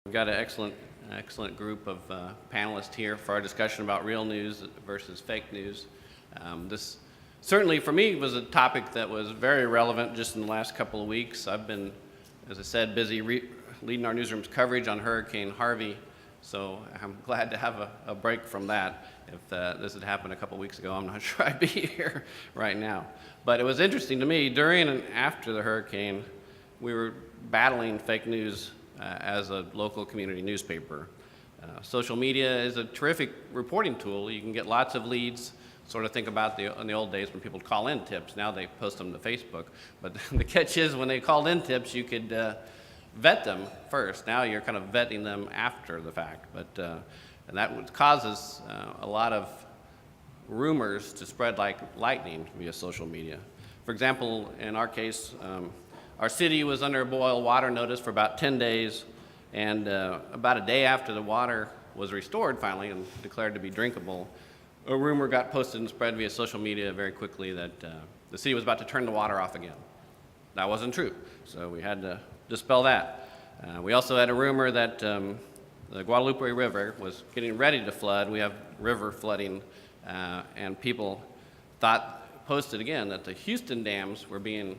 We've got an excellent group of panelists here for our discussion about real news versus fake news. This certainly, for me, was a topic that was very relevant just in the last couple of weeks. I've been, as I said, busy leading our newsroom's coverage on Hurricane Harvey, so I'm glad to have a break from that. If this had happened a couple of weeks ago, I'm not sure I'd be here right now. But it was interesting to me, during and after the hurricane, we were battling fake news as a local community newspaper. Social media is a terrific reporting tool. You can get lots of leads. Sort of think about in the old days when people would call in tips. Now they post them to Facebook. But the catch is when they called in tips, you could vet them first. Now you're kind of vetting them after the fact. And that causes a lot of rumors to spread like lightning via social media. For example, in our case, our city was under a boil water notice for about 10 days, and about a day after the water was restored finally and declared to be drinkable, a rumor got posted and spread via social media very quickly that the city was about to turn the water off again. That wasn't true, so we had to dispel that. We also had a rumor that the Guadalupe River was getting ready to flood. We have river flooding, and people posted again that the Houston dams were being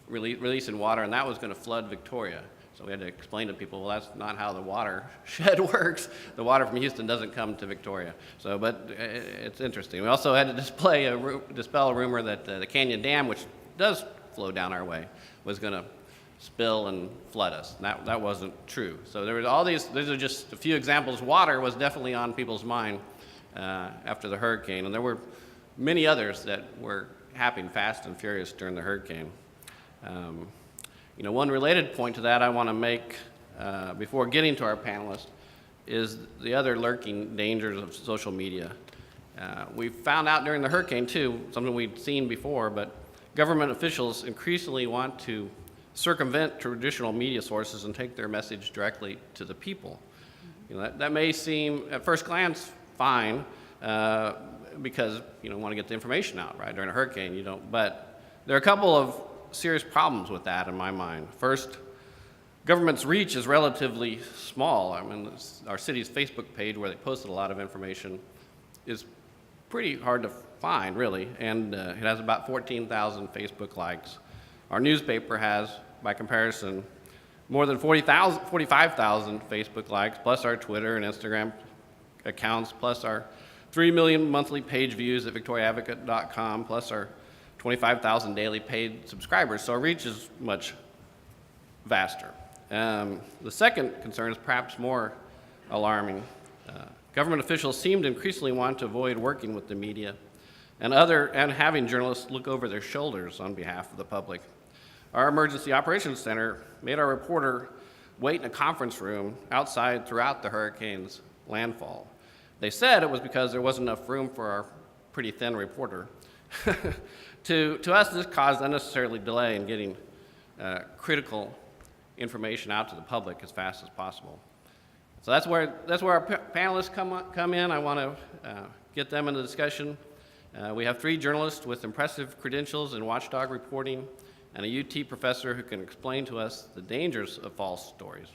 releasing water, and that was going to flood Victoria. So we had to explain to people, well, that's not how the watershed works. The water from Houston doesn't come to Victoria. But it's interesting. We also had to dispel a rumor that the Canyon Dam, which does flow down our way, was going to spill and flood us. And that wasn't true. So there was all these are just a few examples. Water was definitely on people's mind after the hurricane, and there were many others that were happening fast and furious during the hurricane. One related point to that I want to make before getting to our panelists is the other lurking dangers of social media. We found out during the hurricane, too, something we'd seen before, but government officials increasingly want to circumvent traditional media sources and take their message directly to the people. That may seem, at first glance, fine, because you want to get the information out, right? During a hurricane, you don't. But there are a couple of serious problems with that in my mind. First, government's reach is relatively small. I mean, our city's Facebook page, where they posted a lot of information, is pretty hard to find, really, and it has about 14,000 Facebook likes. Our newspaper has, by comparison, more than 45,000 Facebook likes, plus our Twitter and Instagram accounts, plus our 3 million monthly page views at victoriaadvocate.com, plus our 25,000 daily paid subscribers, so our reach is much vaster. The second concern is perhaps more alarming. Government officials seem to increasingly want to avoid working with the media and having journalists look over their shoulders on behalf of the public. Our Emergency Operations Center made our reporter wait in a conference room outside throughout the hurricane's landfall. They said it was because there wasn't enough room for our pretty thin reporter. To us, this caused unnecessarily delay in getting critical information out to the public as fast as possible. So that's where our panelists come in. I want to get them in the discussion. We have 3 journalists with impressive credentials in watchdog reporting and a UT professor who can explain to us the dangers of false stories.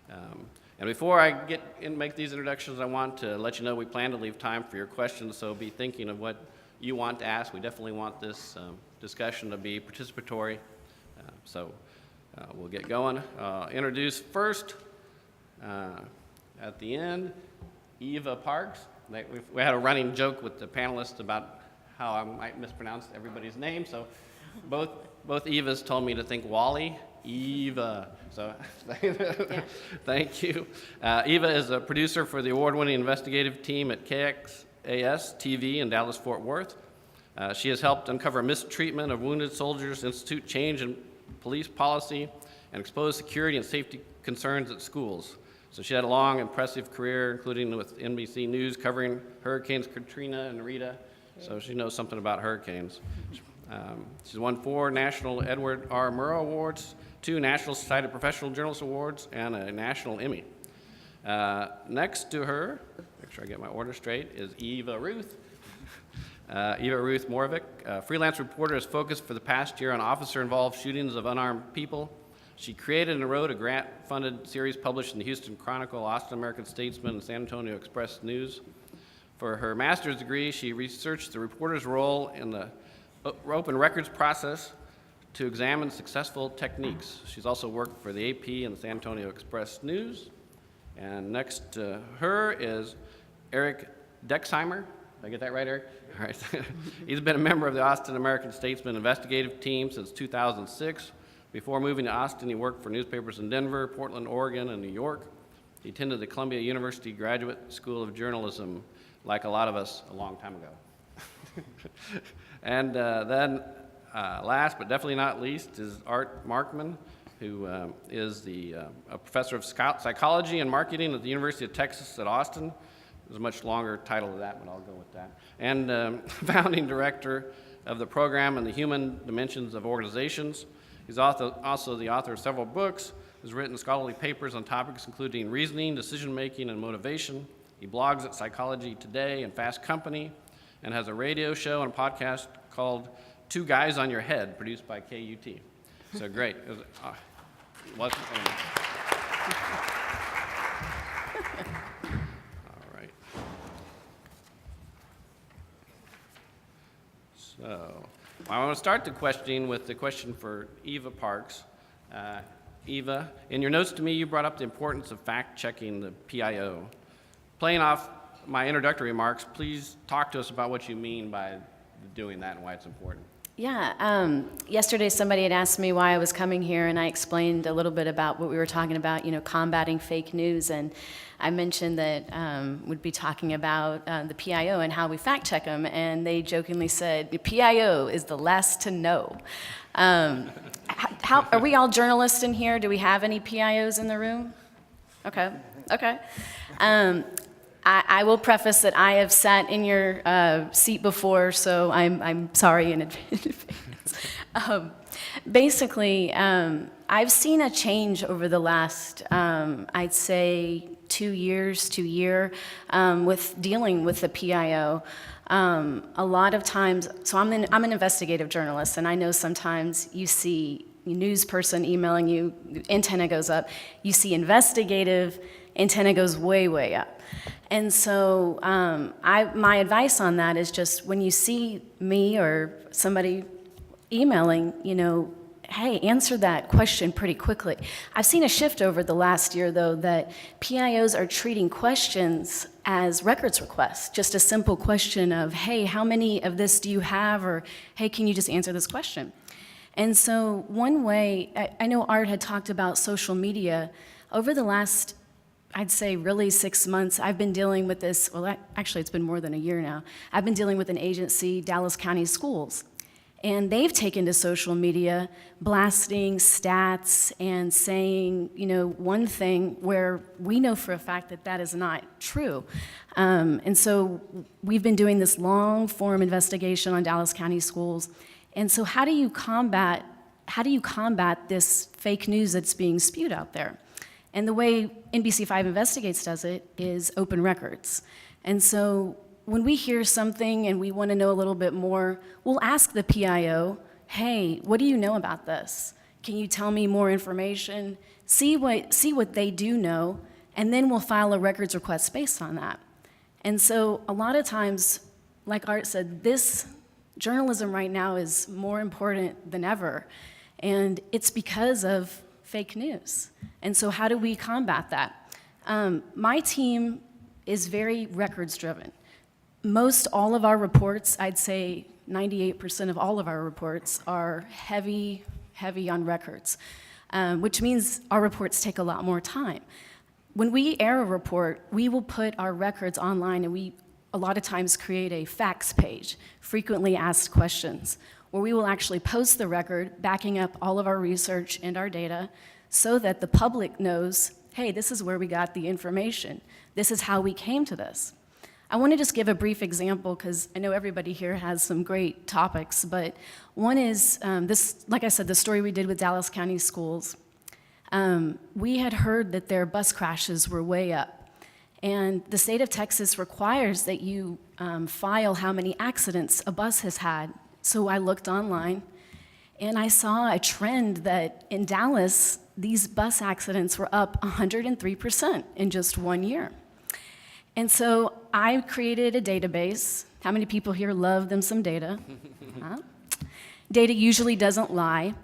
And before I make these introductions, I want to let you know we plan to leave time for your questions, so be thinking of what you want to ask. We definitely want this discussion to be participatory. We'll get going. Introduce first, at the end, Eva Parks. We had a running joke with the panelists about how I might mispronounce everybody's name, so both Evas told me to think Wally. Eva. So thank you. Eva is a producer for the award-winning investigative team at KXAS TV in Dallas-Fort Worth. She has helped uncover mistreatment of wounded soldiers, institute change in police policy, and expose security and safety concerns at schools. So she had a long, impressive career, including with NBC News, covering hurricanes Katrina and Rita, so she knows something about hurricanes. She's won 4 National Edward R. Murrow Awards, 2 National Society of Professional Journalists Awards, and a National Emmy. Next to her, make sure I get my order straight, is Eva Ruth. Eva Ruth Moravec, a freelance reporter, has focused for the past year on officer-involved shootings of unarmed people. She created and wrote a grant-funded series published in the Houston Chronicle, Austin American-Statesman, and San Antonio Express-News. For her master's degree, she researched the reporter's role in the open records process to examine successful techniques. She's also worked for the AP and the San Antonio Express-News. And next to her is Eric Dexheimer. Did I get that right, Eric? All right. He's been a member of the Austin American-Statesman investigative team since 2006. Before moving to Austin, he worked for newspapers in Denver, Portland, Oregon, and New York. He attended the Columbia University Graduate School of Journalism, like a lot of us a long time ago. And then last but definitely not least is Art Markman, who is a professor of psychology and marketing at the University of Texas at Austin. There's a much longer title to that, but I'll go with that. And founding director of the program in the Human Dimensions of Organizations. He's also the author of several books. He's written scholarly papers on topics including reasoning, decision-making, and motivation. He blogs at Psychology Today and Fast Company, and has a radio show and a podcast called Two Guys on Your Head, produced by KUT. So great. It was, all right. So I want to start the questioning with the question for Eva Parks. Eva, in your notes to me, you brought up the importance of fact-checking the PIO. Playing off my introductory remarks, please talk to us about what you mean by doing that and why it's important. Yeah, yesterday somebody had asked me why I was coming here, and I explained a little bit about what we were talking about, combating fake news, and I mentioned that we'd be talking about the PIO and how we fact check them, and they jokingly said, the PIO is the last to know. Are we all journalists in here? Do we have any PIOs in the room? Okay. I will preface that I have sat in your seat before, so I'm sorry in advance. Basically, I've seen a change over the last, I'd say, 2 years with dealing with the PIO. A lot of times, so I'm an investigative journalist, and I know sometimes you see a news person emailing you, antenna goes up. You see investigative, antenna goes way, way up. And so my advice on that is just when you see me or somebody emailing, hey, answer that question pretty quickly. I've seen a shift over the last year, though, that PIOs are treating questions as records requests, just a simple question of, hey, how many of this do you have? Or, hey, can you just answer this question? And so one way, I know Art had talked about social media. Over the last, I'd say really 6 months, I've been dealing with this, well, actually it's been more than a year now. I've been dealing with an agency, Dallas County Schools. And they've taken to social media, blasting stats and saying, one thing where we know for a fact that that is not true. And so we've been doing this long-form investigation on Dallas County Schools. And so how do you combat this fake news that's being spewed out there? And the way NBC5 Investigates does it is open records. And so when we hear something and we want to know a little bit more, we'll ask the PIO, hey, what do you know about this? Can you tell me more information? See what they do know, and then we'll file a records request based on that. And so a lot of times, like Art said, this journalism right now is more important than ever, and it's because of fake news. And so how do we combat that? My team is very records driven. Most all of our reports, I'd say 98% of all of our reports are heavy on records, which means our reports take a lot more time. When we air a report, we will put our records online, and we a lot of times create a facts page, frequently asked questions, where we will actually post the record backing up all of our research and our data so that the public knows, hey, this is where we got the information. This is how we came to this. I want to just give a brief example because I know everybody here has some great topics, but one is this, like I said, the story we did with Dallas County Schools. We had heard that their bus crashes were way up, and the state of Texas requires that you file how many accidents a bus has had. So I looked online, And I saw a trend that in Dallas, these bus accidents were up 103% in just 1 year. And so I created a database. How many people here love them some data? Huh? Data usually doesn't lie.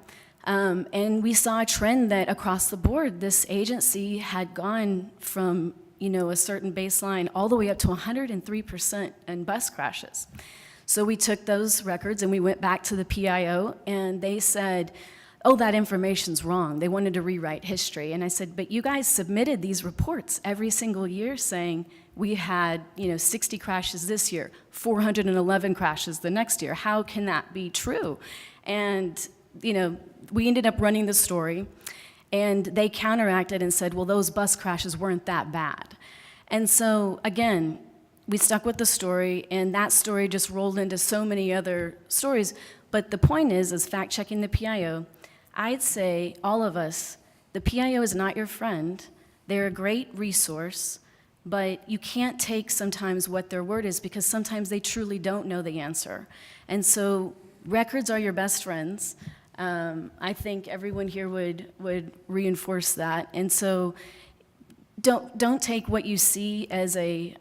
And we saw a trend that across the board, this agency had gone from a certain baseline all the way up to 103% in bus crashes. So we took those records and we went back to the PIO, and they said, oh, that information's wrong. They wanted to rewrite history. And I said, but you guys submitted these reports every single year saying we had 60 crashes this year, 411 crashes the next year. How can that be true? And we ended up running the story, and they counteracted and said, well, those bus crashes weren't that bad. And so, again, we stuck with the story, and that story just rolled into so many other stories. But the point is fact-checking the PIO. I'd say, all of us, the PIO is not your friend. They're a great resource, but you can't take sometimes what their word is, because sometimes they truly don't know the answer. And so records are your best friends. I think everyone here would reinforce that. And so don't take what you see as the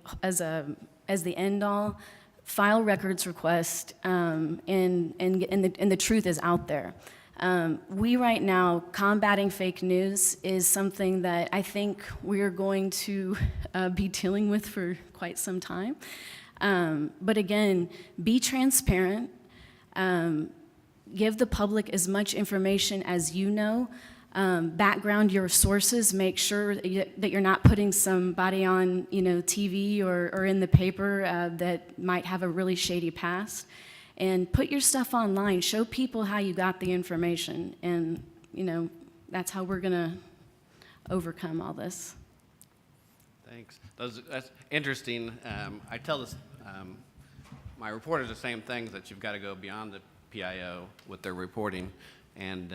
end all. File records request, and the truth is out there. We right now, combating fake news is something that I think we're going to be dealing with for quite some time. But again, be transparent. Give the public as much information as you know. Background your sources. Make sure that you're not putting somebody on, TV or in the paper that might have a really shady past. And put your stuff online. Show people how you got the information, and that's how we're gonna overcome all this. Thanks. That's interesting. I tell this, my reporters the same things, that you've got to go beyond the PIO with their reporting. And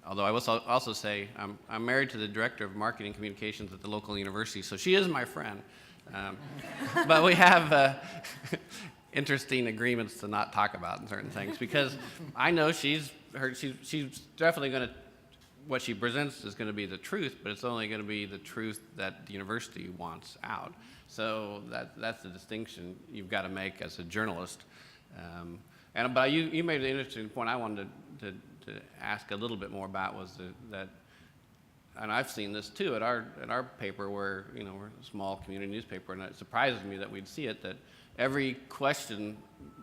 although I will also say I'm married to the director of marketing communications at the local university, so she is my friend. But we have interesting agreements to not talk about certain things, because I know she's definitely going to, what she presents is going to be the truth, but it's only going to be the truth that the university wants out. So that's the distinction you've got to make as a journalist. But you made an interesting point I wanted to ask a little bit more about, was that, and I've seen this too at our paper, where we're a small community newspaper, and it surprises me that we'd see it, that every question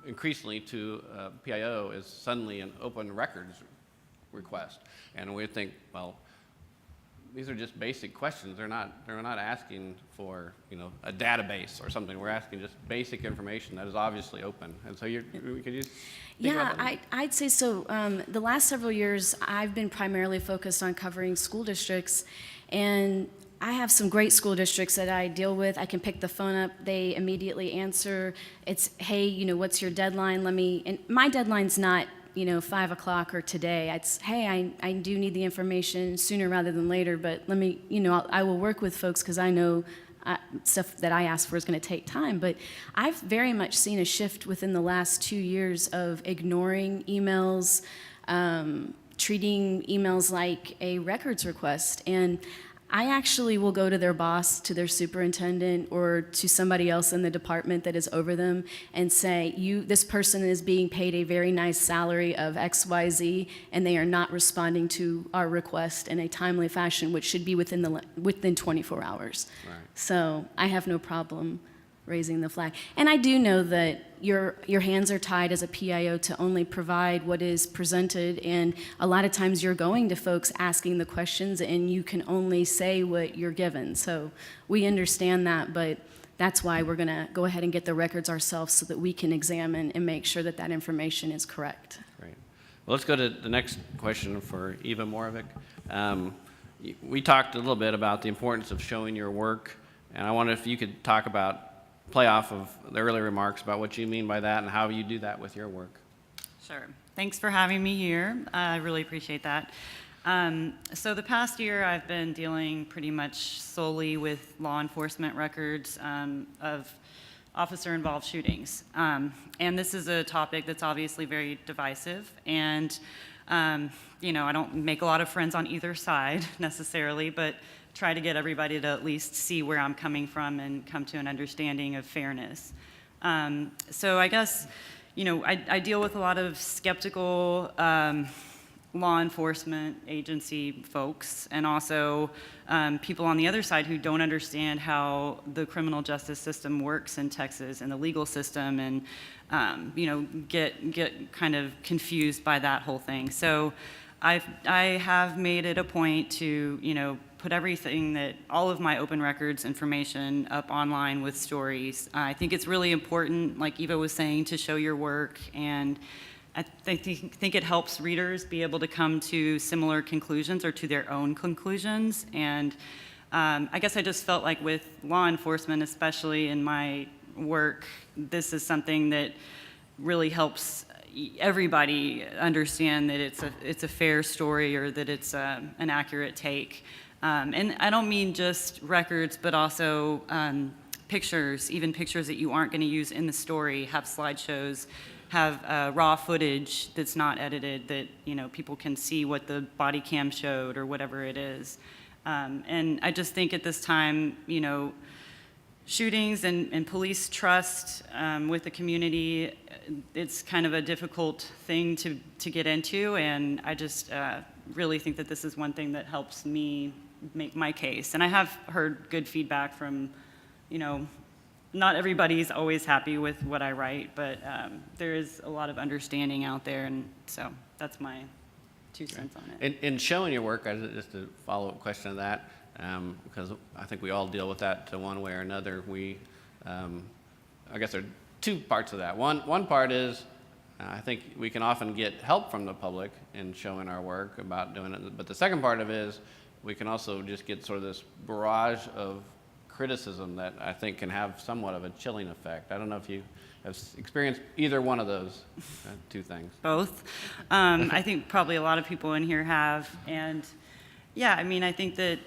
increasingly to PIO is suddenly an open records request, and we think, well, these are just basic questions. They're not asking for a database or something. We're asking just basic information that is obviously open. And so could you? Yeah, I'd say so. The last several years, I've been primarily focused on covering school districts, and I have some great school districts that I deal with. I can pick the phone up, they immediately answer. It's, hey, what's your deadline? And my deadline's not 5 o'clock or today. It's, hey, I do need the information sooner rather than later, but let me, I will work with folks, because I know stuff that I ask for is going to take time. But I've very much seen a shift within the last 2 years of ignoring emails, treating emails like a records request. And I actually will go to their boss, to their superintendent, or to somebody else in the department that is over them, and say, this person is being paid a very nice salary of XYZ, and they are not responding to our request in a timely fashion, which should be within 24 hours. Right. So I have no problem raising the flag. And I do know that your hands are tied as a PIO to only provide what is presented, and a lot of times you're going to folks asking the questions, and you can only say what you're given. So we understand that, but that's why we're going to go ahead and get the records ourselves, so that we can examine and make sure that that information is correct. Great. Well, let's go to the next question for Eva Moravec. We talked a little bit about the importance of showing your work, and I wonder if you could play off of the earlier remarks about what you mean by that and how you do that with your work. Sure. Thanks for having me here. I really appreciate that. So the past year, I've been dealing pretty much solely with law enforcement records of officer-involved shootings. And this is a topic that's obviously very divisive. And I don't make a lot of friends on either side necessarily, but try to get everybody to at least see where I'm coming from and come to an understanding of fairness. So I guess, I deal with a lot of skeptical law enforcement agency folks, and also people on the other side who don't understand how the criminal justice system works in Texas and the legal system, and get kind of confused by that whole thing. So I have made it a point to put all of my open records information up online with stories. I think it's really important, like Eva was saying, to show your work, and I think it helps readers be able to come to similar conclusions or to their own conclusions. And I guess I just felt like with law enforcement, especially in my work, this is something that really helps everybody understand that it's a fair story, or that it's an accurate take. And I don't mean just records, but also pictures, even pictures that you aren't going to use in the story, have slideshows, have raw footage that's not edited, that people can see what the body cam showed or whatever it is. And I just think at this time, shootings and police trust with the community, it's kind of a difficult thing to get into, and I just really think that this is one thing that helps me make my case. And I have heard good feedback from, not everybody's always happy with what I write, but there is a lot of understanding out there, and so that's my 2 cents on it. In showing your work, just a follow-up question to that, because I think we all deal with that to one way or another. I guess there are 2 parts of that. One part is, I think we can often get help from the public in showing our work about doing it, but the second part of it is we can also just get sort of this barrage of criticism that I think can have somewhat of a chilling effect. I don't know if you have experienced either one of those 2 things. Both. I think probably a lot of people in here have. And yeah, I think that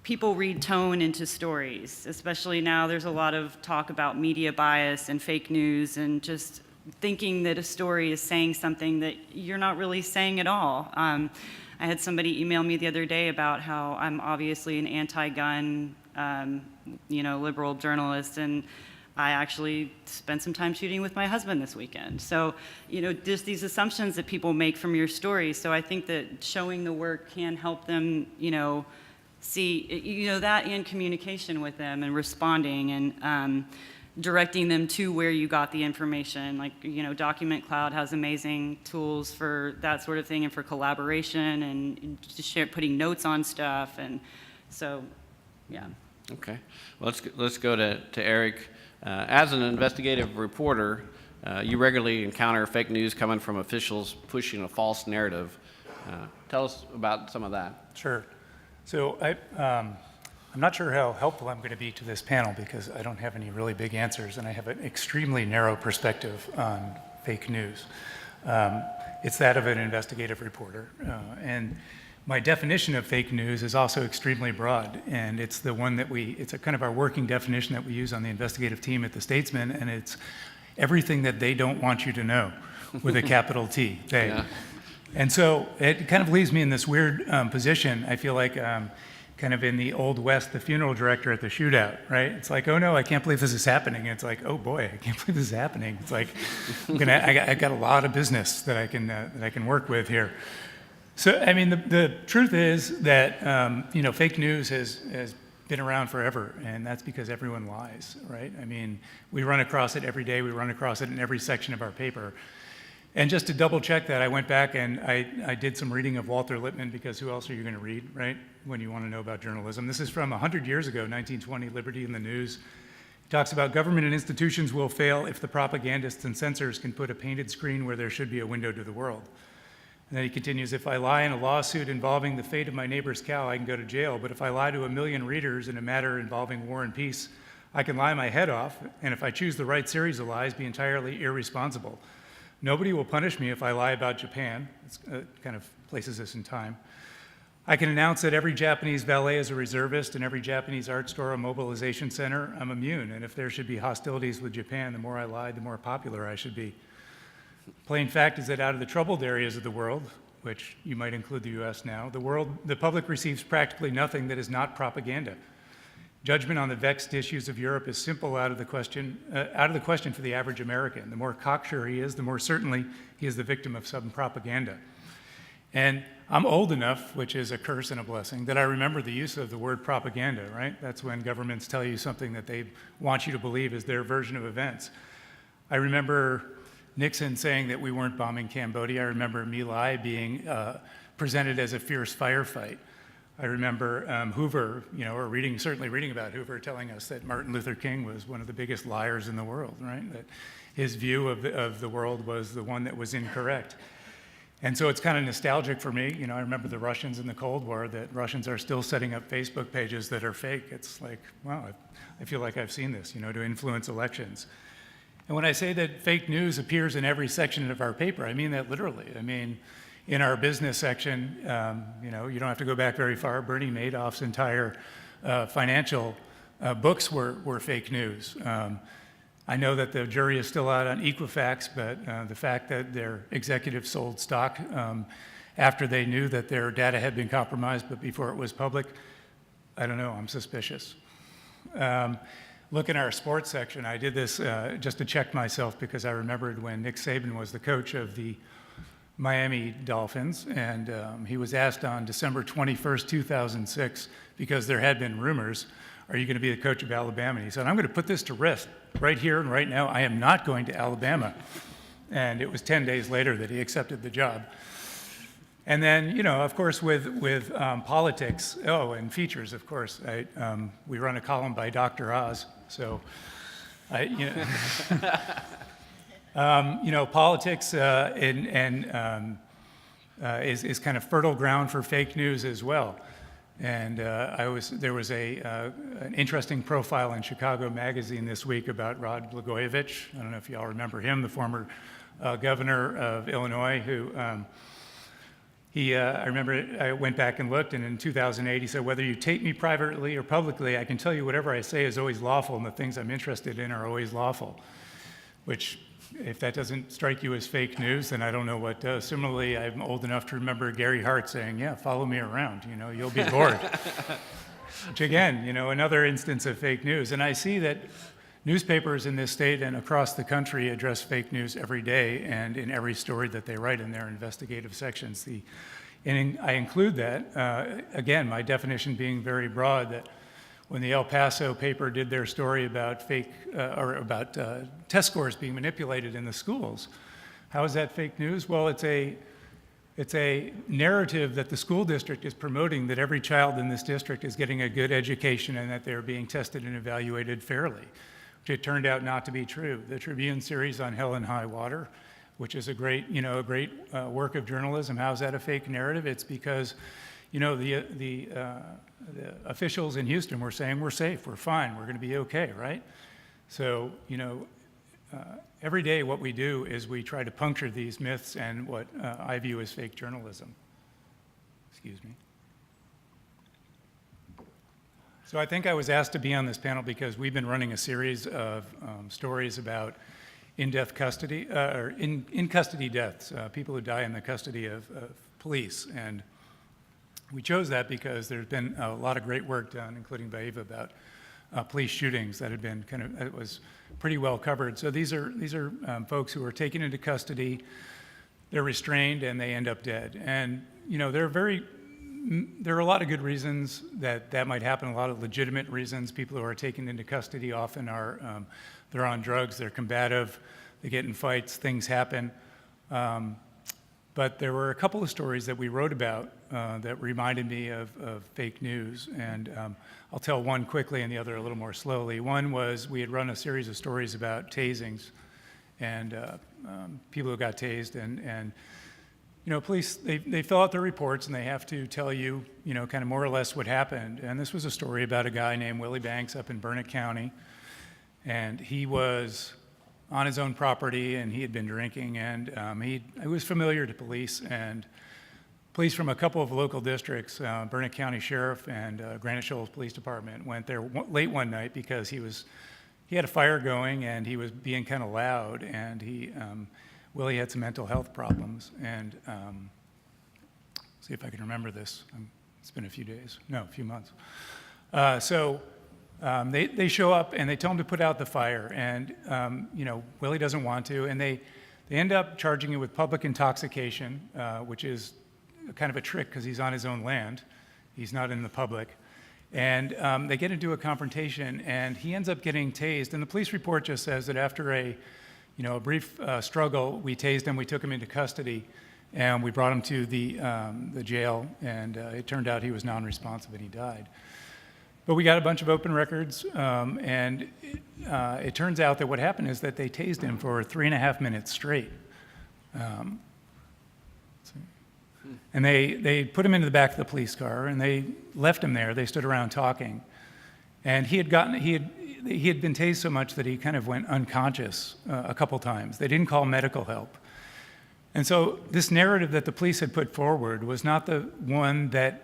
people read tone into stories, especially now. There's a lot of talk about media bias and fake news, and just thinking that a story is saying something that you're not really saying at all. I had somebody email me the other day about how I'm obviously an anti-gun, liberal journalist, and I actually spent some time shooting with my husband this weekend. So, there's these assumptions that people make from your story. So I think that showing the work can help them, see, that in communication with them and responding, and directing them to where you got the information. Like, Document Cloud has amazing tools for that sort of thing, and for collaboration, and just putting notes on stuff. And so, yeah. Okay. Well, let's go to Eric. As an investigative reporter, you regularly encounter fake news coming from officials pushing a false narrative. Tell us about some of that. Sure. So I'm not sure how helpful I'm going to be to this panel, because I don't have any really big answers, and I have an extremely narrow perspective on fake news. It's that of an investigative reporter. And my definition of fake news is also extremely broad, and it's the one that it's a kind of our working definition that we use on the investigative team at the Statesman, and it's everything that they don't want you to know, with a capital T, they. Yeah. And so it kind of leaves me in this weird position. I feel like kind of in the Old West, the funeral director at the shootout, right? It's like, oh no, I can't believe this is happening. And it's like, oh boy, I can't believe this is happening. It's like, I got a lot of business that I can work with here. So, the truth is that, fake news has been around forever, and that's because everyone lies, right? We run across it every day. We run across it in every section of our paper. And just to double check that, I went back and I did some reading of Walter Lippmann, because who else are you going to read, right, when you want to know about journalism? This is from 100 years ago, 1920, Liberty in the News. He talks about government and institutions will fail if the propagandists and censors can put a painted screen where there should be a window to the world. And then he continues, if I lie in a lawsuit involving the fate of my neighbor's cow, I can go to jail. But if I lie to 1 million readers in a matter involving war and peace, I can lie my head off, and if I choose the right series of lies, be entirely irresponsible. Nobody will punish me if I lie about Japan. It kind of places us in time. I can announce that every Japanese valet is a reservist and every Japanese art store a mobilization center. I'm immune, and if there should be hostilities with Japan, the more I lied, the more popular I should be. Plain fact is that out of the troubled areas of the world, which you might include the US now, the public receives practically nothing that is not propaganda. Judgment on the vexed issues of Europe is simple out of the question for the average American. The more cocksure he is, the more certainly he is the victim of some propaganda. And I'm old enough, which is a curse and a blessing, that I remember the use of the word propaganda, right? That's when governments tell you something that they want you to believe is their version of events. I remember Nixon saying that we weren't bombing Cambodia. I remember My Lai being presented as a fierce firefight. I remember Hoover, or certainly reading about Hoover, telling us that Martin Luther King was one of the biggest liars in the world, right? That his view of the world was the one that was incorrect. And so it's kind of nostalgic for me. I remember the Russians in the Cold War, that Russians are still setting up Facebook pages that are fake. It's like, wow, I feel like I've seen this, to influence elections. And when I say that fake news appears in every section of our paper, I mean that literally. I mean, in our business section, you don't have to go back very far. Bernie Madoff's entire financial books were fake news. I know that the jury is still out on Equifax, but the fact that their executives sold stock after they knew that their data had been compromised, but before it was public, I don't know, I'm suspicious. Look in our sports section. I did this just to check myself because I remembered when Nick Saban was the coach of the Miami Dolphins, and he was asked on December 21st, 2006, because there had been rumors, are you going to be the coach of Alabama? And he said, I'm going to put this to rest right here and right now. I am not going to Alabama. And it was 10 days later that he accepted the job. And then, of course, with politics, and features, of course, we run a column by Dr. Oz, so politics is kind of fertile ground for fake news as well. And there was an interesting profile in Chicago Magazine this week about Rod Blagojevich. I don't know if you all remember him, the former governor of Illinois, who I remember I went back and looked, and in 2008 he said, whether you take me privately or publicly, I can tell you whatever I say is always lawful, and the things I'm interested in are always lawful, which, if that doesn't strike you as fake news, then I don't know what does. Similarly, I'm old enough to remember Gary Hart saying, yeah, follow me around, you'll be bored. Which again, another instance of fake news. And I see that newspapers in this state and across the country address fake news every day and in every story that they write in their investigative sections. And I include that, again, my definition being very broad, that when the El Paso paper did their story about about test scores being manipulated in the schools, how is that fake news? Well, it's a narrative that the school district is promoting, that every child in this district is getting a good education and that they're being tested and evaluated fairly, which it turned out not to be true. The Tribune series on Hell and High Water, which is a great work of journalism, how is that a fake narrative? It's because the officials in Houston were saying we're safe, we're fine, we're going to be okay, right? So, every day what we do is we try to puncture these myths and what I view as fake journalism. Excuse me. So I think I was asked to be on this panel because we've been running a series of stories about in-death custody, or in-custody deaths, people who die in the custody of police. And we chose that because there's been a lot of great work done, including by Eva, about police shootings that had been it was pretty well covered. So these are folks who are taken into custody, they're restrained, and they end up dead. And there are a lot of good reasons that might happen, a lot of legitimate reasons. People who are taken into custody often are, they're on drugs, they're combative, they get in fights, things happen. But there were a couple of stories that we wrote about that reminded me of fake news, and I'll tell one quickly and the other a little more slowly. One was we had run a series of stories about tasings and people who got tased, and police, they fill out their reports and they have to tell you, kind of more or less what happened. And this was a story about a guy named Willie Banks up in Burnett County, and he was on his own property, and he had been drinking, and he was familiar to police, and police from a couple of local districts, Burnett County Sheriff and Granite Shoals Police Department, went there late one night because he had a fire going, and he was being kind of loud, and he Willie had some mental health problems, and see if I can remember this. It's been a few months. They show up and they tell him to put out the fire, and Willie doesn't want to, and they end up charging him with public intoxication, which is kind of a trick because he's on his own land. He's not in the public. And they get into a confrontation, and he ends up getting tased. And the police report just says that after a brief struggle, we tased him, we took him into custody, and we brought him to the jail, and it turned out he was non-responsive and he died. But we got a bunch of open records, and it turns out that what happened is that they tased him for 3.5 minutes straight. And they put him into the back of the police car, and they left him there. They stood around talking. And he had been tased so much that he kind of went unconscious a couple times. They didn't call medical help. And so this narrative that the police had put forward was not the one that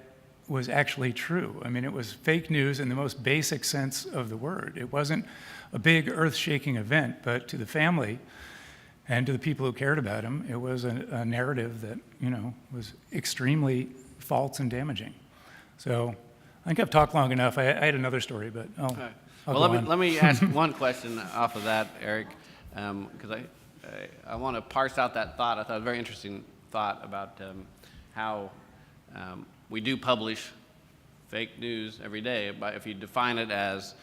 was actually true. I mean, it was fake news in the most basic sense of the word. It wasn't a big earth-shaking event, but to the family and to the people who cared about him, it was a narrative that, was extremely false and damaging. So I think I've talked long enough. I had another story, but I'll Well, go on. let me ask one question off of that, Eric, because I want to parse out that thought. I thought it was a very interesting thought about how we do publish fake news every day, but if you define it as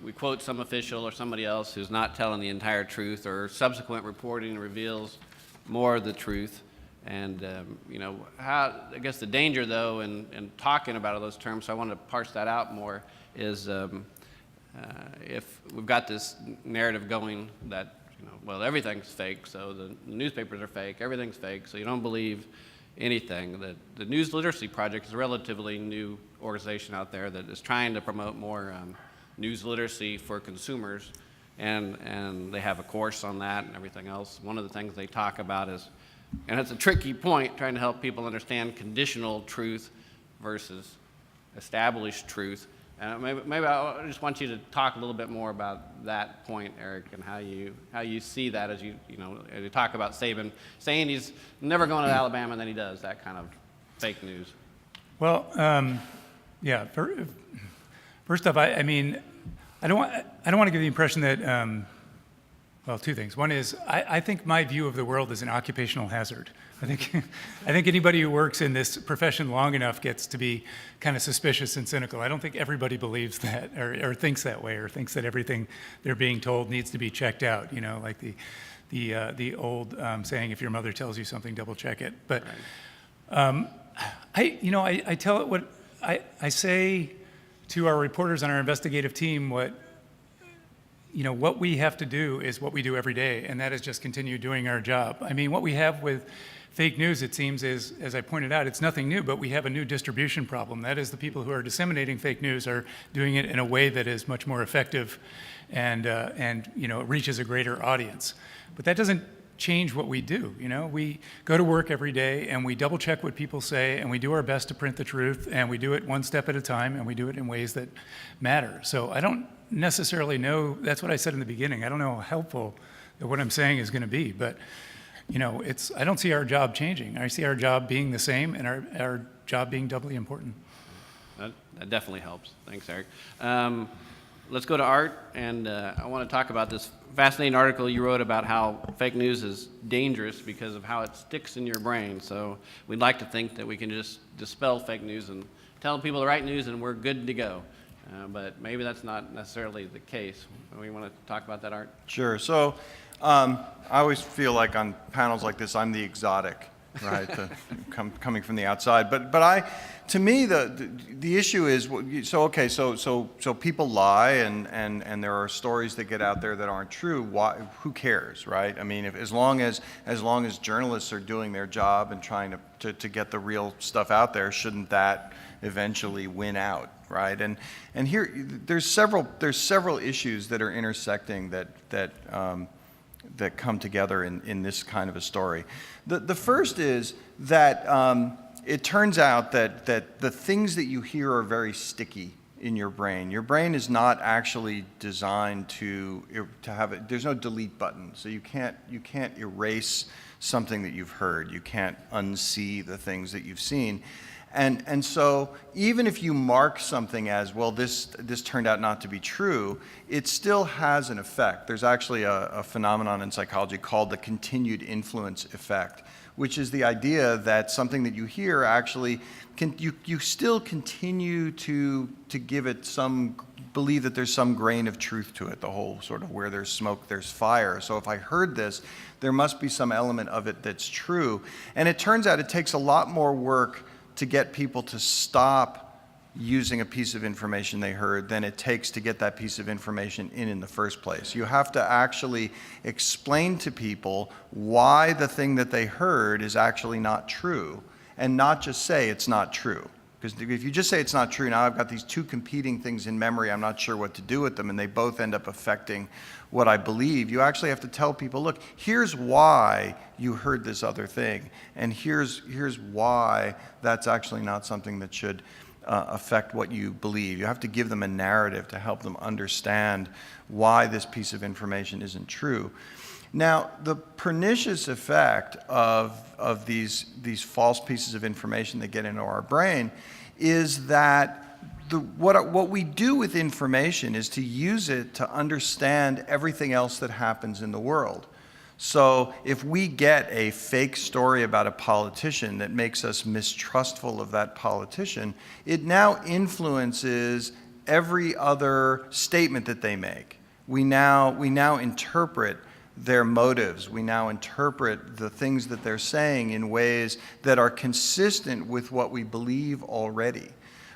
we quote some official or somebody else who's not telling the entire truth, or subsequent reporting reveals more of the truth. And, how, I guess the danger, though, in talking about those terms, so I wanted to parse that out more, is if we've got this narrative going that, well, everything's fake, so the newspapers are fake, everything's fake, so you don't believe anything. The News Literacy Project is a relatively new organization out there that is trying to promote more news literacy for consumers, and they have a course on that and everything else. One of the things they talk about is, and it's a tricky point, trying to help people understand conditional truth versus established truth. And maybe I just want you to talk a little bit more about that point, Eric, and how you see that as you talk about Saban saying he's never going to Alabama, and then he does that kind of fake news. Well, yeah. First off, I don't want to give the impression that. Well, two things. One is I think my view of the world is an occupational hazard. I think anybody who works in this profession long enough gets to be kind of suspicious and cynical. I don't think everybody believes that or thinks that way, or thinks that everything they're being told needs to be checked out. Like the old saying, if your mother tells you something, double check it. But I tell it what I say to our reporters on our investigative team. What we have to do is what we do every day, and that is just continue doing our job. I mean, what we have with fake news, it seems, is, as I pointed out, it's nothing new, but we have a new distribution problem. That is, the people who are disseminating fake news are doing it in a way that is much more effective and reaches a greater audience. But that doesn't change what we do. We go to work every day, and we double check what people say, and we do our best to print the truth, and we do it one step at a time, and we do it in ways that matter. So I don't necessarily know, that's what I said in the beginning, I don't know how helpful that what I'm saying is going to be, but I don't see our job changing. I see our job being the same, and our job being doubly important. That definitely helps. Thanks, Eric. Let's go to Art, and I want to talk about this fascinating article you wrote about how fake news is dangerous because of how it sticks in your brain. So we'd like to think that we can just dispel fake news and tell people the right news and we're good to go. But maybe that's not necessarily the case. We want to talk about that, Art? Sure. So I always feel like on panels like this, I'm the exotic, right? Coming from the outside. But to me, the issue is, so people lie, and there are stories that get out there that aren't true. Who cares, right? I mean, as long as journalists are doing their job and trying to get the real stuff out there, shouldn't that eventually win out, right? And here there's several issues that are intersecting that come together in this kind of a story. The first is that it turns out that the things that you hear are very sticky in your brain. Your brain is not actually designed to have it. There's no delete button, so you can't erase something that you've heard. You can't unsee the things that you've seen. And so even if you mark something as, well, this turned out not to be true, it still has an effect. There's actually a phenomenon in psychology called the continued influence effect, which is the idea that something that you hear actually, you still continue to give it believe that there's some grain of truth to it, the whole sort of where there's smoke, there's fire. So if I heard this, there must be some element of it that's true. And it turns out it takes a lot more work to get people to stop using a piece of information they heard than it takes to get that piece of information in the first place. You have to actually explain to people why the thing that they heard is actually not true, and not just say it's not true. Because if you just say it's not true, now I've got these two competing things in memory, I'm not sure what to do with them, and they both end up affecting what I believe. You actually have to tell people, look, here's why you heard this other thing, and here's why that's actually not something that should affect what you believe. You have to give them a narrative to help them understand why this piece of information isn't true. Now, the pernicious effect of these false pieces of information that get into our brain is that what we do with information is to use it to understand everything else that happens in the world. So if we get a fake story about a politician that makes us mistrustful of that politician, it now influences every other statement that they make. We now interpret their motives. We now interpret the things that they're saying in ways that are consistent with what we believe already,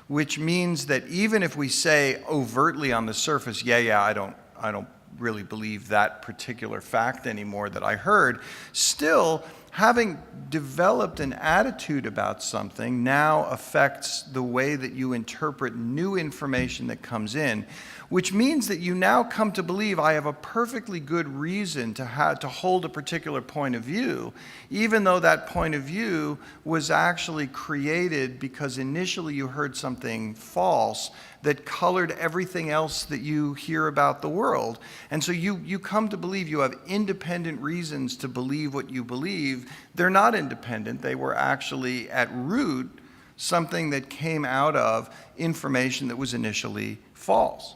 which means that even if we say overtly on the surface, yeah, I don't really believe that particular fact anymore that I heard, still having developed an attitude about something now affects the way that you interpret new information that comes in, which means that you now come to believe I have a perfectly good reason to hold a particular point of view, even though that point of view was actually created because initially you heard something false that colored everything else that you hear about the world. And so you come to believe you have independent reasons to believe what you believe. They're not independent. They were actually at root something that came out of information that was initially false.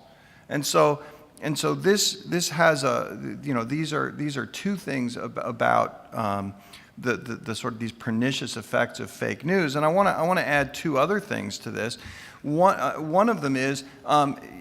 And so this has these are two things about the sort of these pernicious effects of fake news. And I want to add two other things to this. One of them is,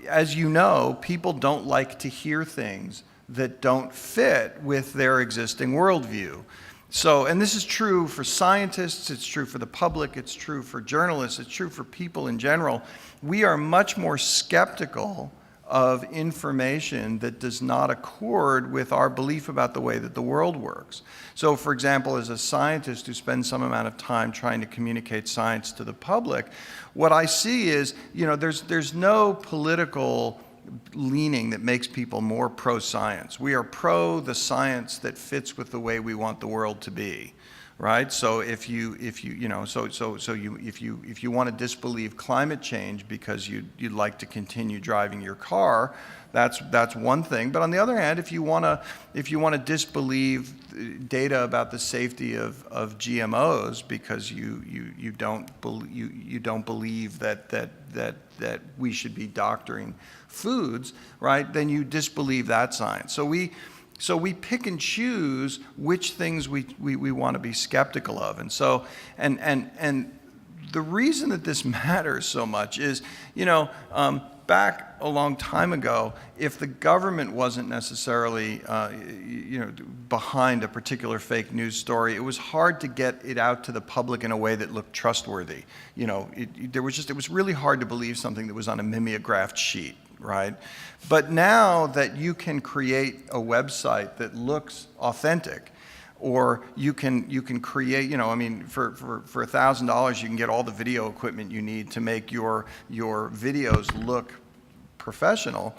as you know, people don't like to hear things that don't fit with their existing worldview. So, and this is true for scientists, it's true for the public, it's true for journalists, it's true for people in general. We are much more skeptical of information that does not accord with our belief about the way that the world works. So, for example, as a scientist who spends some amount of time trying to communicate science to the public, what I see is, there's no political leaning that makes people more pro-science. We are pro the science that fits with the way we want the world to be, right? So if you want to disbelieve climate change because you'd like to continue driving your car, that's one thing. But on the other hand, if you want to disbelieve data about the safety of GMOs because you don't believe that we should be doctoring foods, right? Then you disbelieve that science. So we pick and choose which things we want to be skeptical of. And so and the reason that this matters so much is, back a long time ago, if the government wasn't necessarily behind a particular fake news story, it was hard to get it out to the public in a way that looked trustworthy. It was really hard to believe something that was on a mimeographed sheet, right? But now that you can create a website that looks authentic, or you can create, for $1,000 you can get all the video equipment you need to make your videos look professional.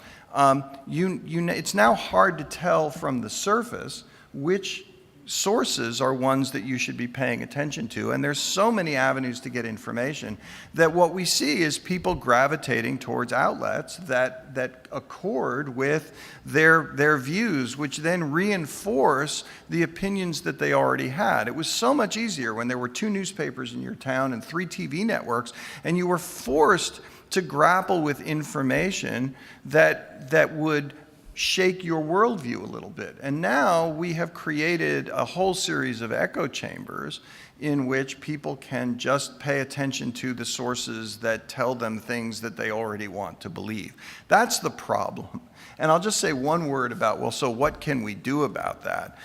It's now hard to tell from the surface which sources are ones that you should be paying attention to. And there's so many avenues to get information that what we see is people gravitating towards outlets that accord with their views, which then reinforce the opinions that they already had. It was so much easier when there were 2 newspapers in your town and 3 TV networks, and you were forced to grapple with information that would shake your worldview a little bit. And now we have created a whole series of echo chambers in which people can just pay attention to the sources that tell them things that they already want to believe. That's the problem. And I'll just say one word about, well, so what can we do about that?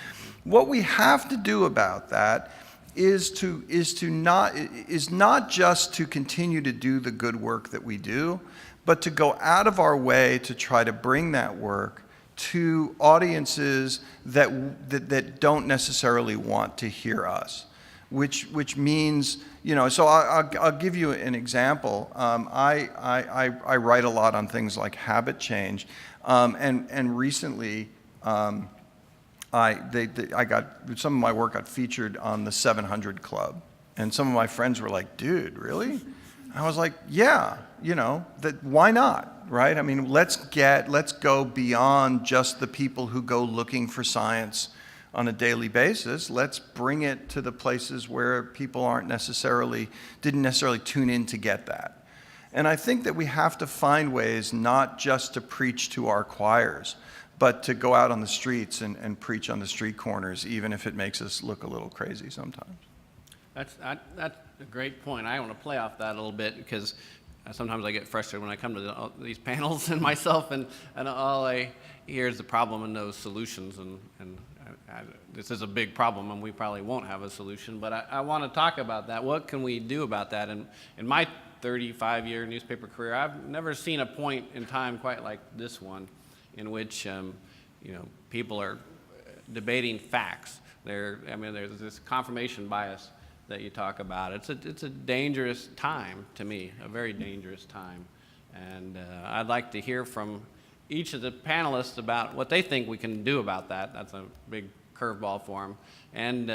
What we have to do about that is not just to continue to do the good work that we do, but to go out of our way to try to bring that work to audiences that don't necessarily want to hear us, which means, so I'll give you an example. I write a lot on things like habit change, and recently I got, some of my work got featured on the 700 Club, and some of my friends were like, "Dude, really?" I was like, "Yeah, why not, right? I mean, let's go beyond just the people who go looking for science on a daily basis. Let's bring it to the places where people didn't necessarily tune in to get that." And I think that we have to find ways not just to preach to our choirs, but to go out on the streets and preach on the street corners, even if it makes us look a little crazy sometimes. That's a great point. I want to play off that a little bit because sometimes I get frustrated when I come to these panels and myself, and all I hear is the problem and no solutions. And this is a big problem, and we probably won't have a solution. But I want to talk about that. What can we do about that? And in my 35-year newspaper career, I've never seen a point in time quite like this one, in which people are debating facts. There's this confirmation bias that you talk about. It's a dangerous time to me, a very dangerous time. And I'd like to hear from each of the panelists about what they think we can do about that. That's a big curveball for them. And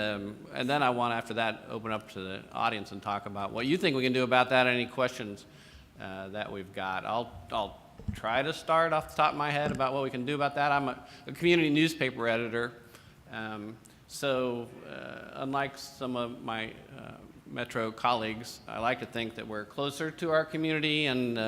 then I want, after that, open up to the audience and talk about what you think we can do about that, any questions that we've got. I'll try to start off the top of my head about what we can do about that. I'm a community newspaper editor. So unlike some of my Metro colleagues, I like to think that we're closer to our community, and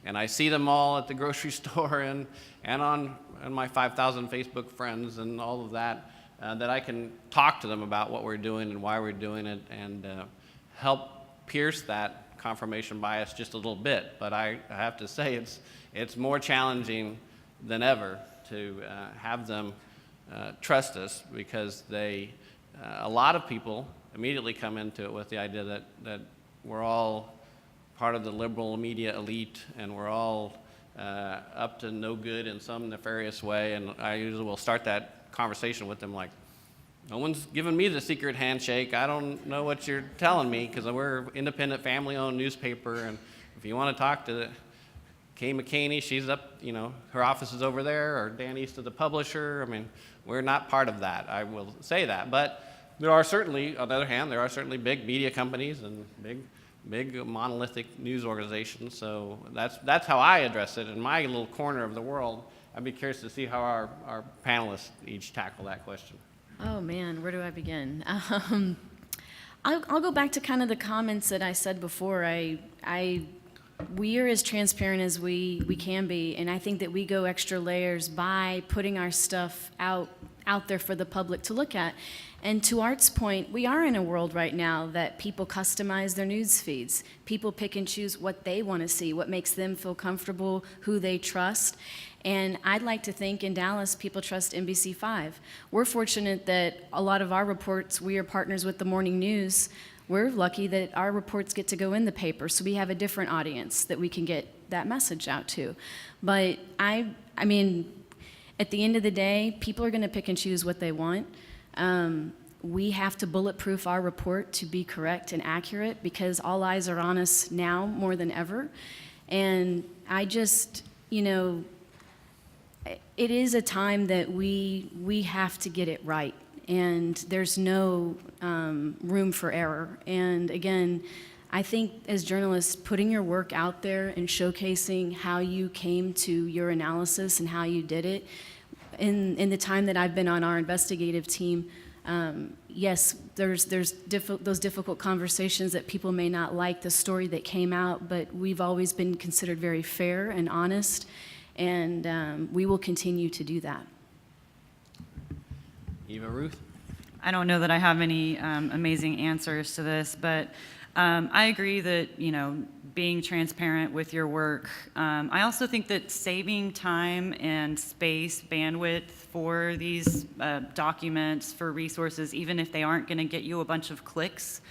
I see them all at the grocery store and on my 5,000 Facebook friends and all of that, that I can talk to them about what we're doing and why we're doing it, and help pierce that confirmation bias just a little bit. But I have to say it's more challenging than ever to have them trust us, because a lot of people immediately come into it with the idea that we're all part of the liberal media elite, and we're all up to no good in some nefarious way. And I usually will start that conversation with them like, "No one's given me the secret handshake. I don't know what you're telling me, because we're an independent, family-owned newspaper, and if you want to talk to Kay McCaney, she's up, her office is over there, or Dan East is the publisher. I mean, we're not part of that. I will say that. But there are certainly, on the other hand, big media companies and big monolithic news organizations. So that's how I address it in my little corner of the world. I'd be curious to see how our panelists each tackle that question. Oh man, where do I begin? I'll go back to kind of the comments that I said before. We are as transparent as we can be, and I think that we go extra layers by putting our stuff out there for the public to look at. And to Art's point, we are in a world right now that people customize their news feeds. People pick and choose what they want to see, what makes them feel comfortable, who they trust. And I'd like to think in Dallas, people trust NBC5. We're fortunate that a lot of our reports, we are partners with the morning news. We're lucky that our reports get to go in the paper, so we have a different audience that we can get that message out to. But I mean, at the end of the day, people are going to pick and choose what they want. We have to bulletproof our report to be correct and accurate, because all eyes are on us now more than ever. And I just, it is a time that we have to get it right. and there's no room for error. And again, I think as journalists, putting your work out there and showcasing how you came to your analysis and how you did it, in the time that I've been on our investigative team, yes, there's those difficult conversations that people may not like the story that came out, but we've always been considered very fair and honest, and we will continue to do that. Eva Ruth? I don't know that I have any amazing answers to this, but I agree that, you know, being transparent with your work. I also think that saving time and space, bandwidth for these documents, for resources, even if they aren't going to get you a bunch of clicks,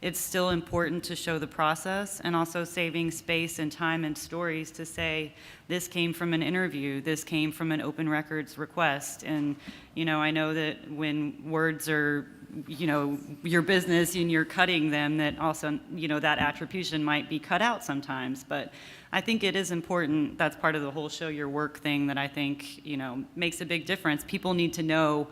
it's still important to show the process, and also saving space and time and stories to say, this came from an interview, this came from an open records request. And, you know, I know that when words are, you know, your business and you're cutting them, that also, you know, that attribution might be cut out sometimes. But I think it is important, that's part of the whole show your work thing that I think, you know, makes a big difference. People need to know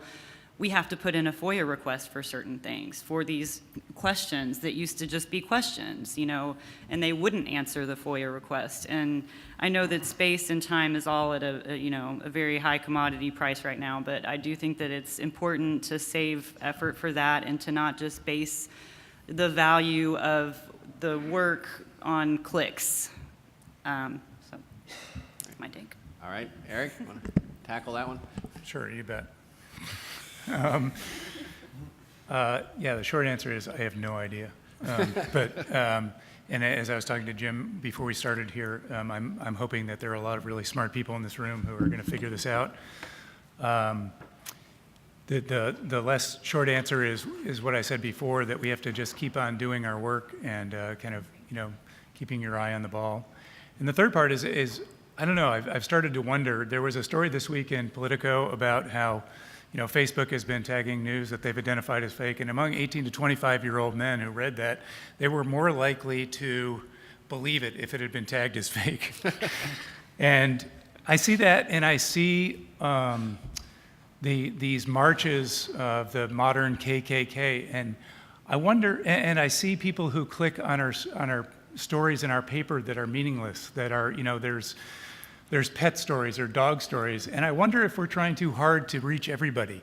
we have to put in a FOIA request for certain things, for these questions that used to just be questions, you know, and they wouldn't answer the FOIA request. And I know that space and time is all at a you know, a very high commodity price right now, but I do think that it's important to save effort for that and to not just base the value of the work on clicks. So that's my take. All right, Eric, want to tackle that one? Sure, you bet. Yeah, the short answer is I have no idea. And as I was talking to Jim before we started here, I'm hoping that there are a lot of really smart people in this room who are going to figure this out. The less short answer is what I said before, that we have to just keep on doing our work and kind of, you know, keeping your eye on the ball. And the third part is I don't know, I've started to wonder. There was a story this week in Politico about how, you know, Facebook has been tagging news that they've identified as fake, and among 18 to 25-year-old men who read that, they were more likely to believe it if it had been tagged as fake. And I see that, and I see these marches of the modern KKK, and I wonder, and I see people who click on our stories in our paper that are meaningless, that are, you know, there's pet stories or dog stories, and I wonder if we're trying too hard to reach everybody.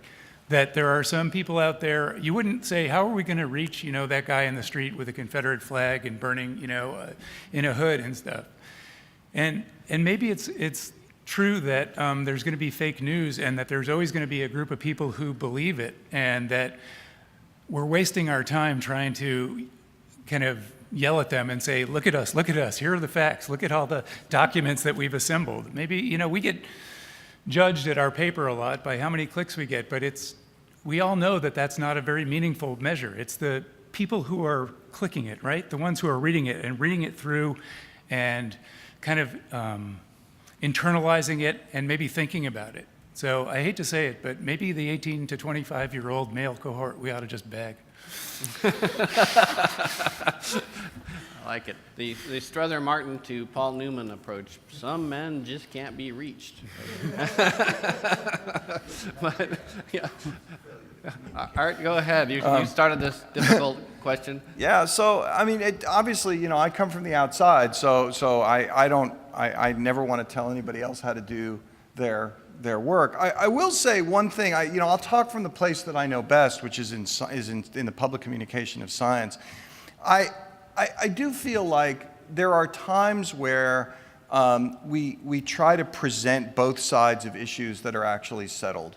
That there are some people out there, you wouldn't say, how are we going to reach, you know, that guy in the street with a Confederate flag and burning, you know, in a hood and stuff. And maybe it's true that there's going to be fake news, and that there's always going to be a group of people who believe it, and that we're wasting our time trying to kind of yell at them and say, look at us, here are the facts, look at all the documents that we've assembled. Maybe, you know, we get judged at our paper a lot by how many clicks we get, but we all know that that's not a very meaningful measure. It's the people who are clicking it, right? The ones who are reading it and reading it through and kind of internalizing it and maybe thinking about it. So I hate to say it, but maybe the 18 to 25-year-old male cohort, we ought to just beg. I like it. The Strother Martin to Paul Newman approach. Some men just can't be reached. But, yeah. Art, go ahead. You started this difficult question. Yeah, so I mean, obviously, you know, I come from the outside, so I never want to tell anybody else how to do their work. I will say one thing. I'll talk from the place that I know best, which is in the public communication of science. I do feel like there are times where we try to present both sides of issues that are actually settled.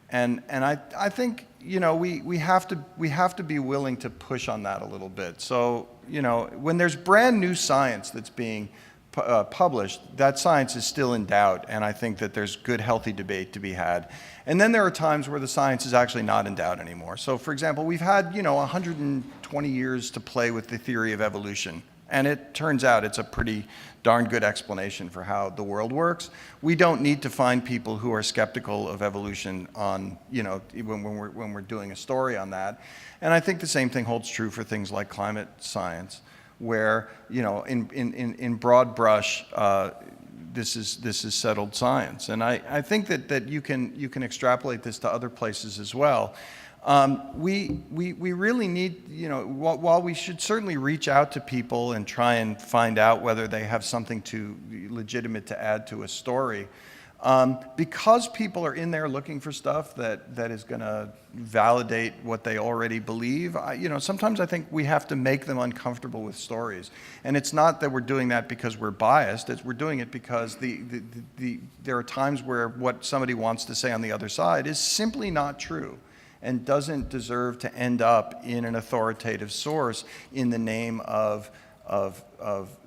And I think, you know, we have to be willing to push on that a little bit. So, you know, when there's brand new science that's being published, that science is still in doubt, and I think that there's good, healthy debate to be had. And then there are times where the science is actually not in doubt anymore. So, for example, we've had, you know, 120 years to play with the theory of evolution, and it turns out it's a pretty darn good explanation for how the world works. We don't need to find people who are skeptical of evolution on, you know, when we're doing a story on that. And I think the same thing holds true for things like climate science, where, you know, in broad brush, this is settled science. And I think that you can extrapolate this to other places as well. We really need, while we should certainly reach out to people and try and find out whether they have something legitimate to add to a story, because people are in there looking for stuff that is going to validate what they already believe, sometimes I think we have to make them uncomfortable with stories. And it's not that we're doing that because we're biased, we're doing it because there are times where what somebody wants to say on the other side is simply not true and doesn't deserve to end up in an authoritative source in the name of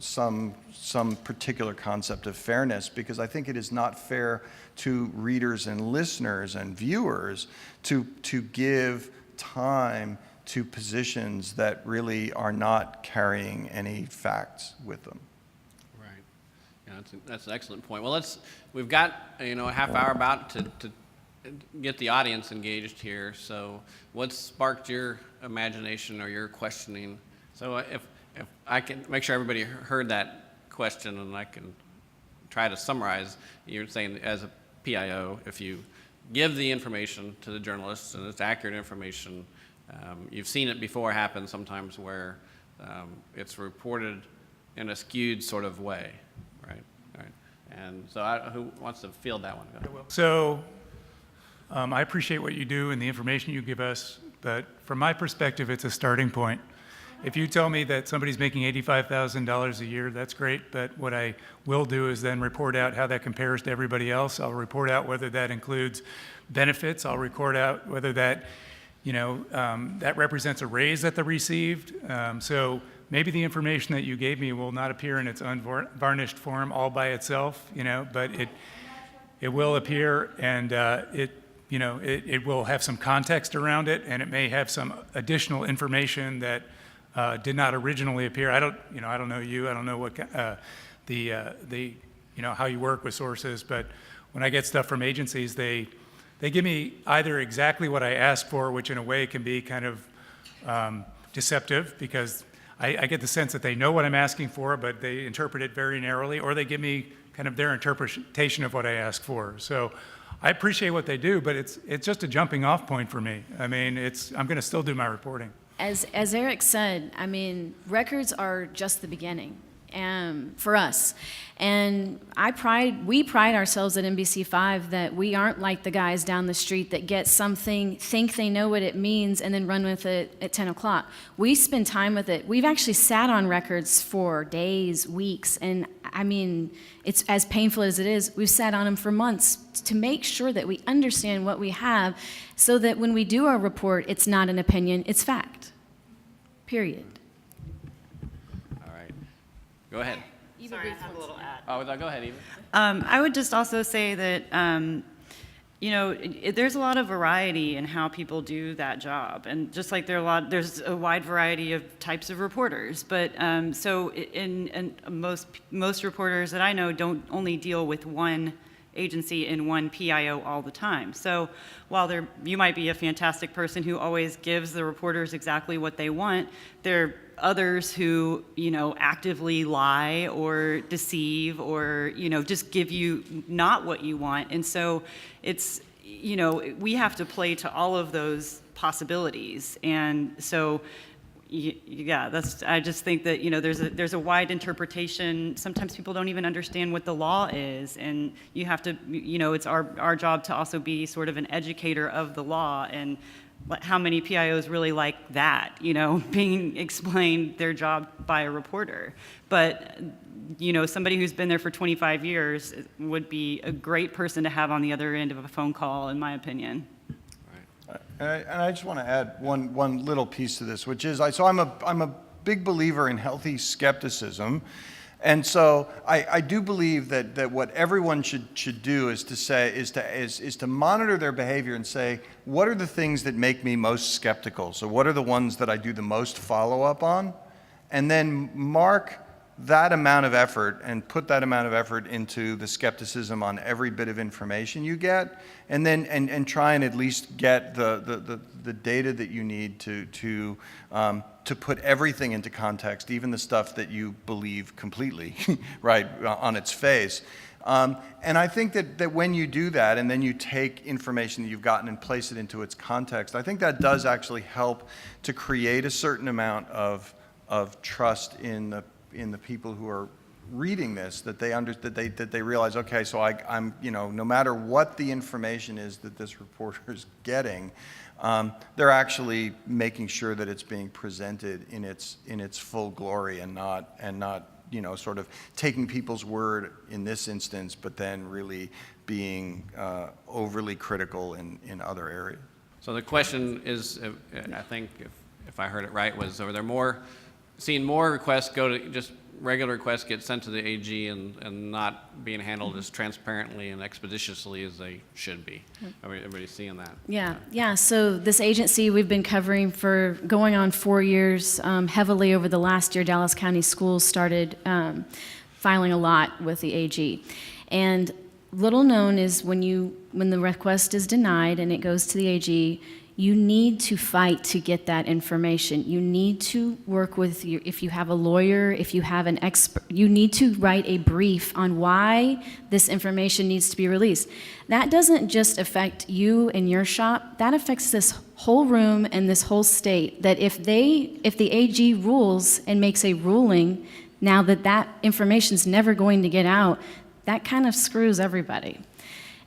some particular concept of fairness, because I think it is not fair to readers and listeners and viewers to give time to positions that really are not carrying any facts with them. Right. Yeah, that's an excellent point. Well, we've got a half hour about to get the audience engaged here. So what sparked your imagination or your questioning? So if I can make sure everybody heard that question, and I can try to summarize, you're saying as a PIO, if you give the information to the journalists and it's accurate information, you've seen it before happen sometimes where it's reported in a skewed sort of way, right? And so who wants to field that one? Go ahead. So I appreciate what you do and the information you give us, but from my perspective, it's a starting point. If you tell me that somebody's making $85,000 a year, that's great, but what I will do is then report out how that compares to everybody else. I'll report out whether that includes benefits. I'll report out whether that, that represents a raise that they received. So maybe the information that you gave me will not appear in its unvarnished form all by itself, but it will appear, and it will have some context around it, and it may have some additional information that did not originally appear. I don't know you. I don't know what how you work with sources. But when I get stuff from agencies, they give me either exactly what I ask for, which in a way can be kind of deceptive, because I get the sense that they know what I'm asking for, but they interpret it very narrowly, or they give me kind of their interpretation of what I ask for. So I appreciate what they do, but it's just a jumping off point for me. I mean, I'm going to still do my reporting. As Eric said, records are just the beginning for us. And we pride ourselves at NBC5 that we aren't like the guys down the street that get something, think they know what it means, and then run with it at 10 o'clock. We spend time with it. We've actually sat on records for days, weeks, and it's as painful as it is. We've sat on them for months to make sure that we understand what we have, so that when we do our report, it's not an opinion, it's fact. Period. All right. Go ahead. Sorry, I have a little ad. Oh, go ahead, Eva. I would just also say that, there's a lot of variety in how people do that job. And just like there's a wide variety of types of reporters. But so in most reporters that I know don't only deal with one agency and one PIO all the time. So while you might be a fantastic person who always gives the reporters exactly what they want, there are others who, actively lie or deceive or, just give you not what you want. And so it's, we have to play to all of those possibilities. And so yeah, I just think that, there's a wide interpretation. Sometimes people don't even understand what the law is, and you have to, it's our job to also be sort of an educator of the law, and how many PIOs really like that, being explained their job by a reporter. But, somebody who's been there for 25 years would be a great person to have on the other end of a phone call, in my opinion. And I just want to add one little piece to this, which is, I'm a big believer in healthy skepticism, and so I do believe that what everyone should do is to monitor their behavior and say, what are the things that make me most skeptical? So what are the ones that I do the most follow up on, and then mark that amount of effort and put that amount of effort into the skepticism on every bit of information you get, and then and try and at least get the data that you need to put everything into context, even the stuff that you believe completely, right, on its face. And I think that when you do that and then you take information that you've gotten and place it into its context, I think that does actually help to create a certain amount of trust in the people who are reading this, that they realize, okay, so I'm no matter what the information is that this reporter is getting, they're actually making sure that it's being presented in its full glory and not sort of taking people's word in this instance, but then really being overly critical in other areas. So the question is, I think if I heard it right, was are there seeing more requests go to just regular requests get sent to the AG and not being handled as transparently and expeditiously as they should be? Everybody's seeing that. Yeah. So this agency we've been covering for going on 4 years, heavily over the last year. Dallas County Schools started filing a lot with the AG, and little known is when the request is denied and it goes to the AG, you need to fight to get that information. You need to work with if you have a lawyer, if you have an expert, you need to write a brief on why this information needs to be released. That doesn't just affect you and your shop, that affects this whole room and this whole state, that if the AG rules and makes a ruling, now that information's never going to get out, that kind of screws everybody.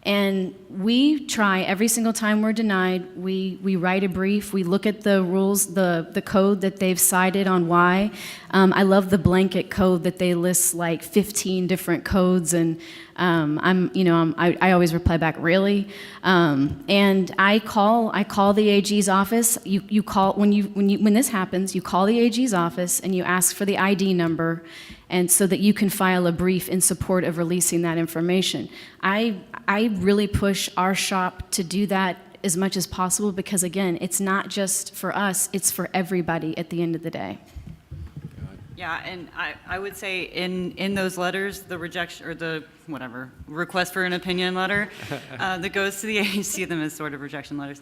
And we try every single time we're denied, we write a brief, we look at the rules, the code that they've cited on why. I love the blanket code that they list like 15 different codes, and I always reply back, really? And I call the AG's office. You call when this happens, you call the AG's office and you ask for the ID number, and so that you can file a brief in support of releasing that information. I really push our shop to do that as much as possible because, again, it's not just for us, it's for everybody at the end of the day. Yeah, and I would say in those letters, the rejection or the whatever request for an opinion letter that goes to the AG, see them as sort of rejection letters.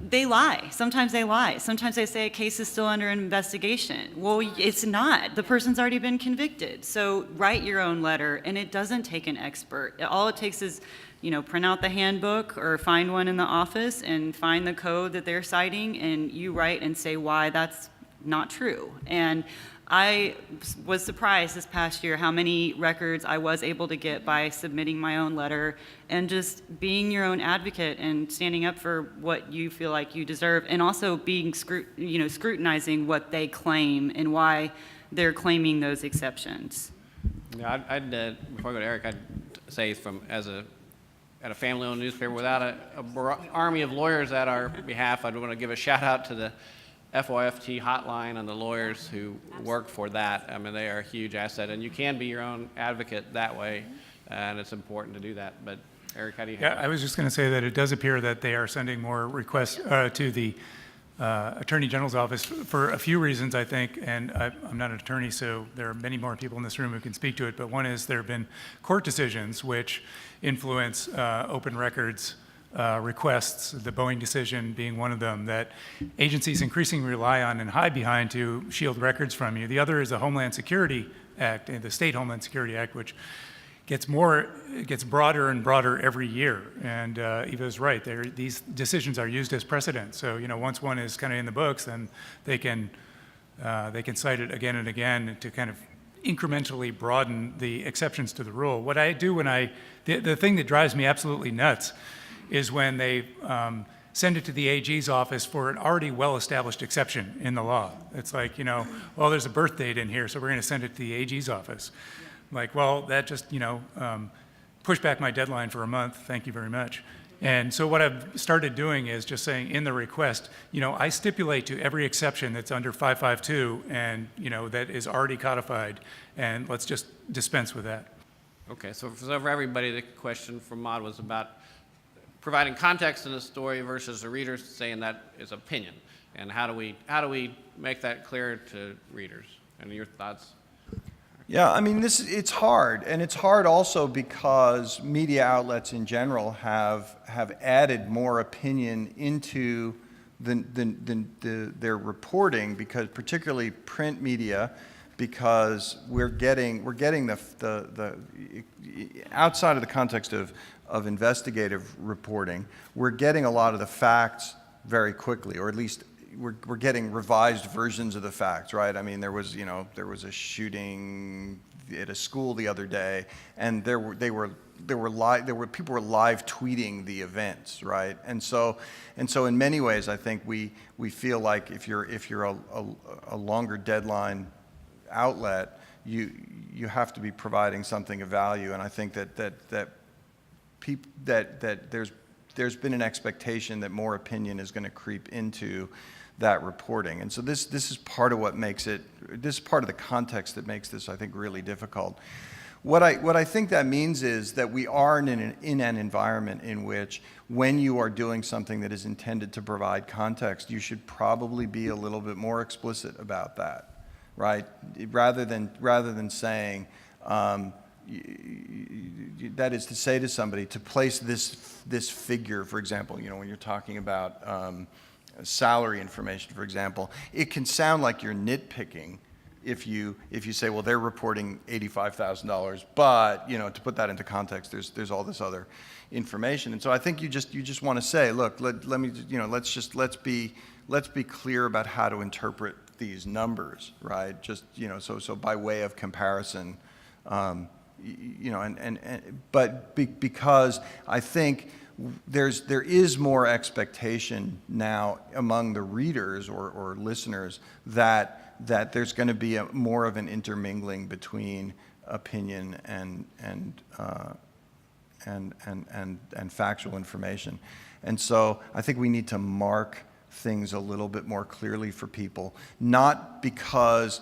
They lie. Sometimes they lie. Sometimes they say a case is still under investigation. Well, it's not. The person's already been convicted. So write your own letter, and it doesn't take an expert. All it takes is print out the handbook or find one in the office and find the code that they're citing, and you write and say why that's not true. And I was surprised this past year how many records I was able to get by submitting my own letter and just being your own advocate and standing up for what you feel like you deserve, and also being scrutinizing what they claim and why they're claiming those exceptions. Yeah, before I go to Eric, I'd say at a family-owned newspaper without an army of lawyers at our behalf, I'd want to give a shout out to the FOIFT hotline and the lawyers who work for that. I mean, they are a huge asset, and you can be your own advocate that way, and it's important to do that. But Eric, how do you handle it? I was just going to say that it does appear that they are sending more requests to the Attorney General's office for a few reasons, I think, and I'm not an attorney, so there are many more people in this room who can speak to it, but one is there have been court decisions which influence open records requests, the Boeing decision being one of them, that agencies increasingly rely on and hide behind to shield records from you. The other is the Homeland Security Act, the State Homeland Security Act, which gets broader and broader every year. And Eva's right, these decisions are used as precedent. So once one is kind of in the books, then they can cite it again and again to kind of incrementally broaden the exceptions to the rule. What I do the thing that drives me absolutely nuts is when they send it to the AG's office for an already well-established exception in the law. It's like, well, there's a birth date in here, so we're going to send it to the AG's office. Like, well, that just, pushed back my deadline for a month. Thank you very much. And so what I've started doing is just saying in the request, I stipulate to every exception that's under 552 and, that is already codified, and let's just dispense with that. Okay, so for everybody, the question from Maud was about providing context in a story versus the reader saying that is opinion, and how do we make that clear to readers? And your thoughts? Yeah, I mean, it's hard, and it's hard also because media outlets in general have added more opinion into their reporting, because particularly print media because we're getting the outside of the context of investigative reporting, we're getting a lot of the facts very quickly, or at least we're getting revised versions of the facts, right? I mean, there was a shooting at a school the other day, and people were live tweeting the events, right? And so in many ways, I think we feel like if you're a longer deadline outlet, you have to be providing something of value, and I think that there's been an expectation that more opinion is going to creep into that reporting. And so this is part of what makes it, this is part of the context that makes this, I think, really difficult. What I think that means is that we are in an environment in which, when you are doing something that is intended to provide context, you should probably be a little bit more explicit about that, right? Rather than saying, that is to say to somebody, to place this figure, for example, when you're talking about salary information, for example, it can sound like you're nitpicking if you say, well, they're reporting $85,000, but to put that into context, there's all this other information, and so I think you just want to say, look, let's be clear about how to interpret these numbers, right? Just so by way of comparison, because I think there is more expectation now among the readers or listeners that there's going to be more of an intermingling between opinion and factual information. And so I think we need to mark things a little bit more clearly for people, not because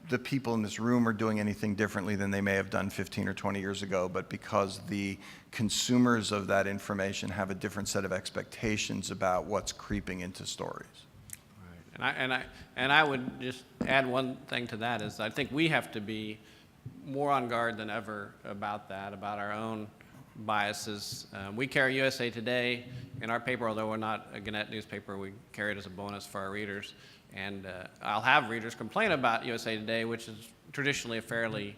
the people in this room are doing anything differently than they may have done 15 or 20 years ago, but because the consumers of that information have a different set of expectations about what's creeping into stories. Right. And I would just add one thing to that, is I think we have to be more on guard than ever about that, about our own biases. We carry USA Today in our paper, although we're not a Gannett newspaper, we carry it as a bonus for our readers. And I'll have readers complain about USA Today, which is traditionally a fairly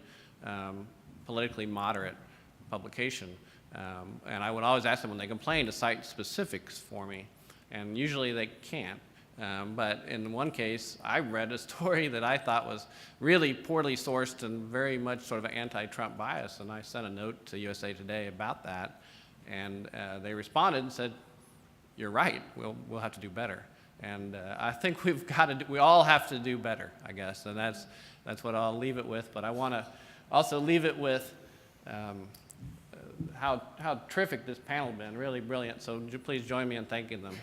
politically moderate publication. And I would always ask them when they complain to cite specifics for me. And usually they can't. But in one case, I read a story that I thought was really poorly sourced and very much sort of anti-Trump bias. And I sent a note to USA Today about that. And they responded and said, "You're right, we'll have to do better." And I think we all have to do better, I guess, and that's what I'll leave it with. But I want to also leave it with how terrific this panel has been, really brilliant. So please join me in thanking them.